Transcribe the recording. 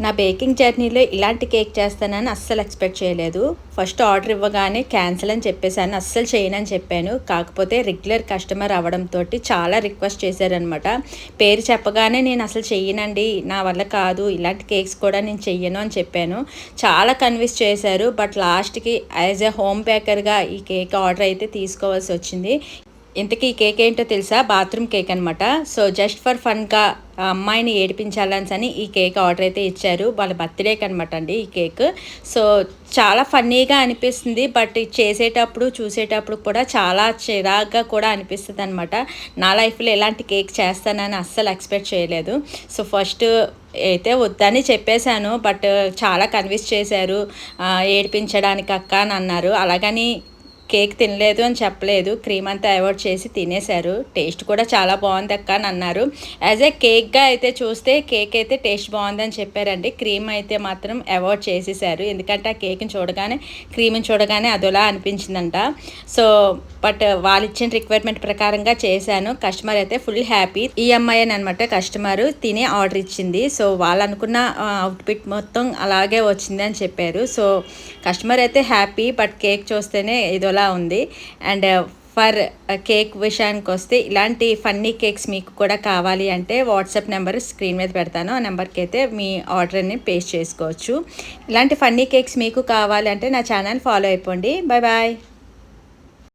నా బేకింగ్ జర్నీలో ఇలాంటి కేక్ చేస్తానని అస్సలు ఎక్స్పెక్ట్ చేయలేదు. ఫస్ట్ ఆర్డర్ ఇవ్వగానే క్యాన్సిల్ అని చెప్పేసాను. అస్సలు చేయనని చెప్పాను. కాకపోతే రెగ్యులర్ కస్టమర్ అవ్వడంతో చాలా రిక్వెస్ట్ చేశారనమాట. పేరు చెప్పగానే నేను అసలు చెయ్యనండి, నా వల్ల కాదు, ఇలాంటి కేక్స్ కూడా నేను చెయ్యను అని చెప్పాను. చాలా కన్విన్స్ చేశారు. బట్ లాస్ట్కి యాజ్ ఎ హోమ్ బేకర్గా ఈ కేక్ ఆర్డర్ అయితే తీసుకోవాల్సి వచ్చింది. ఇంతకీ ఈ కేక్ ఏంటో తెలుసా? బాత్రూమ్ కేక్ అనమాట. సో జస్ట్ ఫర్ ఫన్గా ఆ అమ్మాయిని ఏడిపించాలని ఈ కేక్ ఆర్డర్ అయితే ఇచ్చారు. వాళ్ళ బర్త్డేకి అనమాట అండి ఈ కేక్. సో చాలా ఫన్నీగా అనిపిస్తుంది. బట్ చేసేటప్పుడు చూసేటప్పుడు కూడా చాలా చిరాగ్గా కూడా అనిపిస్తుంది అనమాట. నా లైఫ్లో ఎలాంటి కేక్ చేస్తానని అస్సలు ఎక్స్పెక్ట్ చేయలేదు. సో ఫస్ట్ అయితే వద్దని చెప్పేశాను. బట్ చాలా కన్విన్స్ చేశారు. ఏడిపించడానికి అక్క అని అన్నారు. అలాగని కేక్ తినలేదు అని చెప్పలేదు. క్రీమ్ అంతా అవాయిడ్ చేసి తినేశారు. టేస్ట్ కూడా చాలా బాగుంది అక్క అని అన్నారు. యాజ్ ఏ కేక్గా అయితే చూస్తే కేక్ అయితే టేస్ట్ బాగుందని చెప్పారండి. క్రీమ్ అయితే మాత్రం అవాయిడ్ చేసేసారు. ఎందుకంటే ఆ కేక్ని చూడగానే, క్రీమ్ని చూడగానే అదోలా అనిపించిందంట. సో బట్ వాళ్ళు ఇచ్చిన రిక్వైర్మెంట్ ప్రకారంగా చేశాను. కస్టమర్ అయితే ఫుల్ హ్యాపీ. ఈ అమ్మాయి అని అనమాట కస్టమర్, తినే ఆర్డర్ ఇచ్చింది. సో వాళ్ళు అనుకున్న అవుట్ఫిట్ మొత్తం అలాగే వచ్చింది అని చెప్పారు. సో కస్టమర్ అయితే హ్యాపీ. బట్ కేక్ చూస్తేనే ఇదోలా ఉంది. అండ్ ఫర్ కేక్ విషయానికి వస్తే ఇలాంటి ఫన్నీ కేక్స్ మీకు కూడా కావాలి అంటే వాట్సాప్ నెంబర్ స్క్రీన్ మీద పెడతాను. ఆ నెంబర్కి అయితే మీ ఆర్డర్ని పేస్ట్ చేసుకోవచ్చు. ఇలాంటి ఫన్నీ కేక్స్ మీకు కావాలి అంటే నా ఛానల్ ఫాలో అయిపోండి. Bye bye.